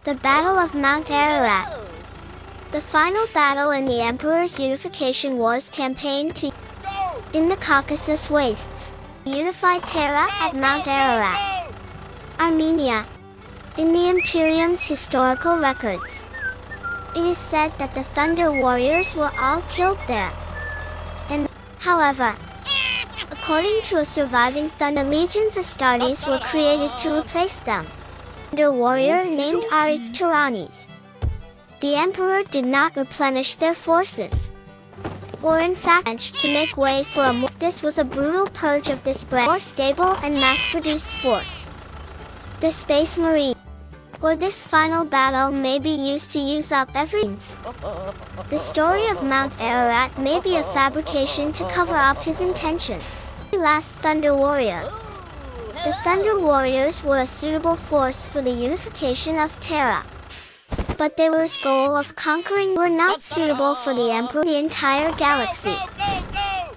The Battle of Mount Ararat. The final battle in the Emperor's Unification Wars campaign in the Caucasus Wastes. Unified Terra at Mount Ararat, Armenia. In the Imperium's historical records, it is said that the Thunder Warriors were all killed there. However, according to a surviving Thunder Legions, Astartes were created to replace them. Thunder warrior named Aricturanes. The Emperor did not replenish their forces, or in fact to make way for a this was a brutal purge of this more stable and mass-produced force. The Space Marine, or this final battle, may be used to use up everything. The story of Mount Ararat may be a fabrication to cover up his intentions. The last Thunder Warrior. The Thunder Warriors were a suitable force for the unification of Terra, but their goal of conquering were not suitable for the Emperor, the entire galaxy.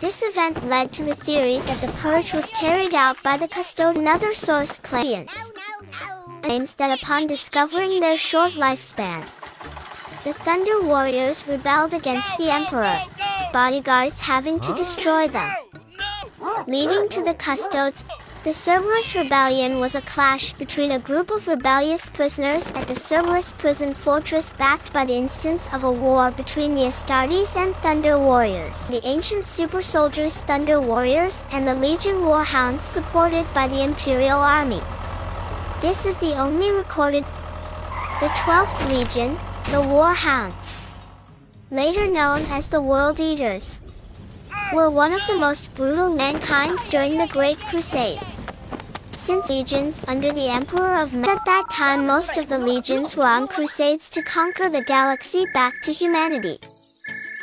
This event led to the theory that the purge was carried out by the custodian. Another source claims that upon discovering their short lifespan, the Thunder Warriors rebelled against the Emperor, bodyguards having to destroy them, leading to the Custodes. The Cerberus Rebellion was a clash between a group of rebellious prisoners at the Cerberus prison fortress backed by the instance of a war between the Astartes and Thunder Warriors, the ancient super soldiers Thunder Warriors, and the Legion Warhounds supported by the Imperial Army. This is the only recorded. The 12th Legion, the Warhounds, later known as the World Eaters, were one of the most brutal mankind during the Great Crusade. Since legions under the Emperor of at that time, most of the legions were on crusades to conquer the galaxy back to humanity.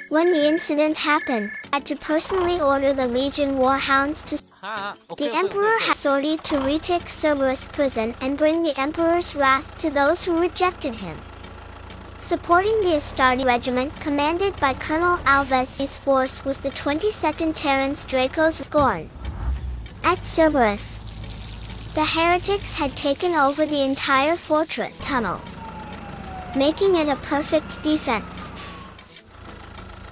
When the incident happened, I had to personally order the Legion Warhounds to the Emperor had authority to retake Cerberus prison and bring the Emperor's wrath to those who rejected him. Supporting the Astartes regiment commanded by Colonel Alves, his force was the 22nd Terrans Draco's Scorn. At Cerberus, the heretics had taken over the entire fortress tunnels, making it a perfect defense.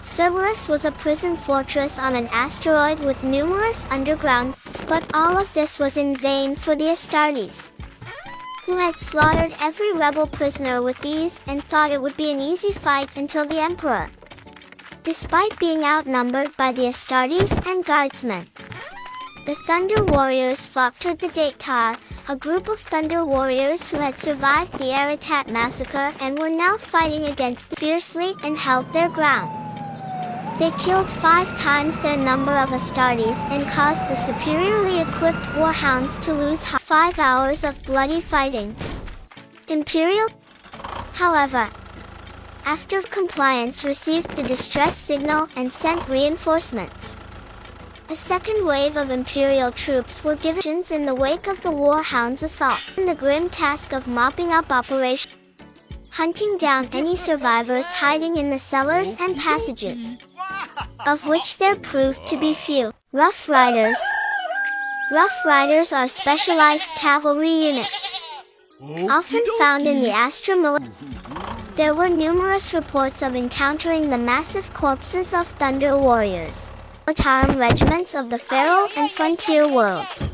Cerberus was a prison fortress on an asteroid with numerous underground, but all of this was in vain for the Astartes, who had slaughtered every rebel prisoner with ease and thought it would be an easy fight until the Emperor. Despite being outnumbered by the Astartes and Guardsmen, the Thunder Warriors fought toward the Datar, a group of Thunder Warriors who had survived the Ararat massacre and were now fighting against them fiercely and held their ground. They killed 5 times their number of Astartes and caused the superiorly equipped Warhounds to lose 5 hours of bloody fighting. Imperial, however, after compliance, received the distress signal and sent reinforcements. A second wave of Imperial troops were given in the wake of the Warhounds' assault, and the grim task of mopping up operations, hunting down any survivors hiding in the cellars and passages, of which there proved to be few. Rough Riders. Rough Riders are specialized cavalry units, often found in the Astra military. There were numerous reports of encountering the massive corpses of Thunder Warriors, military regiments of the feral and frontier worlds,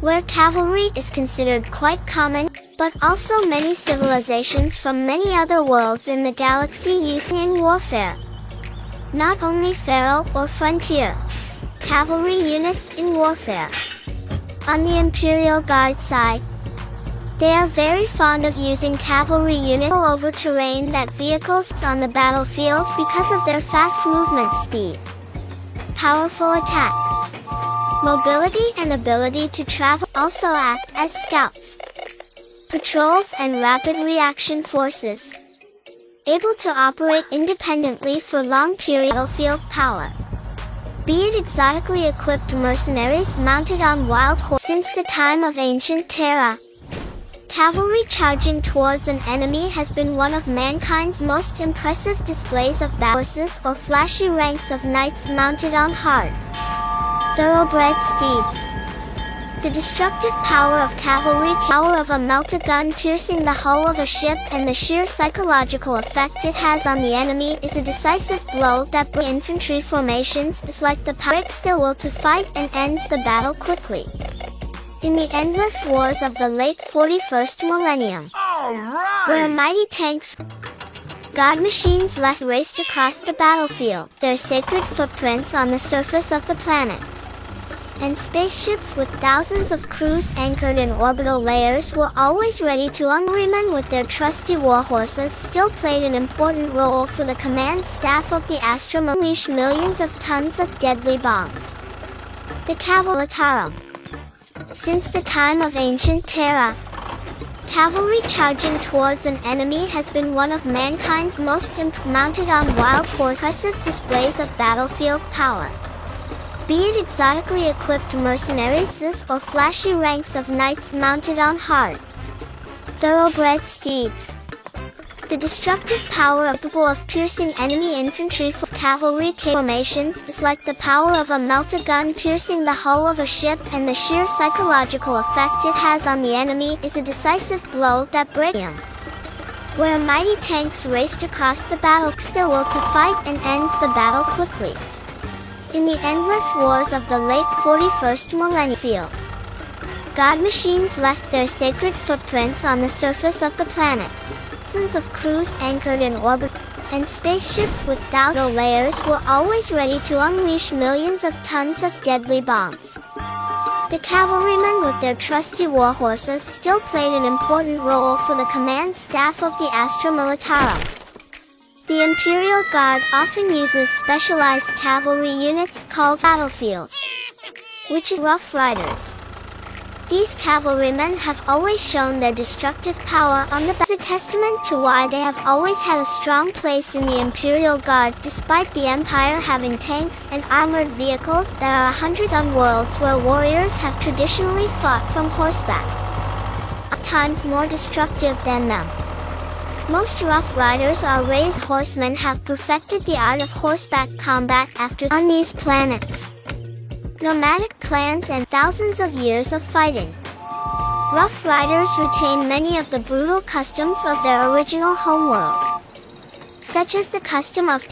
where cavalry is considered quite common, but also many civilizations from many other worlds in the galaxy using in warfare. Not only feral or frontier cavalry units in warfare. On the Imperial Guard side, they are very fond of using cavalry units over terrain that vehicles on the battlefield because of their fast movement speed, powerful attack, mobility and ability to travel. Also act as scouts, patrols and rapid reaction forces, able to operate independently for long periods. Battlefield power. Be it exotically equipped mercenaries mounted on wild horses. Since the time of ancient Terra, cavalry charging towards an enemy has been one of mankind's most impressive displays of horses or flashy ranks of knights mounted on hard, thoroughbred steeds. The destructive power of cavalry, power of a melta-gun piercing the hull of a ship, and the sheer psychological effect it has on the enemy is a decisive blow that breaks infantry formations, is like the power breaks their will to fight and ends the battle quickly. In the endless wars of the late 41st millennium, where mighty tanks, god machines raced across the battlefield, their sacred footprints on the surface of the planet, and spaceships with thousands of crews anchored in orbital layers were always ready to unremen with their trusty warhorses still played an important role for the command staff of the Astra unleash millions of tons of deadly bombs. The Cavalry. Since the time of ancient Terra, cavalry charging towards an enemy has been one of mankind's most mounted on wild horse impressive displays of battlefield power. Be it exotically equipped mercenaries or flashy ranks of knights mounted on hard, thoroughbred steeds. The destructive power capable of piercing enemy infantry for cavalry formations is like the power of a melta-gun piercing the hull of a ship, and the sheer psychological effect it has on the enemy is a decisive blow that breaks them. Where mighty tanks raced across the battle, their will to fight and ends the battle quickly. In the endless wars of the late 41st millennium, god machines left their sacred footprints on the surface of the planet. Thousands of crews anchored in orbit, and spaceships with thousands of layers were always ready to unleash millions of tons of deadly bombs. The cavalrymen with their trusty warhorses still played an important role for the command staff of the Astra Militarum. The Imperial Guard often uses specialized cavalry units called battlefield, which is Rough Riders. These cavalrymen have always shown their destructive power on the battlefield, a testament to why they have always had a strong place in the Imperial Guard despite the Empire having tanks and armored vehicles. There are hundreds of worlds where warriors have traditionally fought from horseback, at times more destructive than them. Most Rough Riders or raised horsemen have perfected the art of horseback combat on these planets. Nomadic clans and thousands of years of fighting. Rough Riders retain many of the brutal customs of their original homeworld, such as the custom of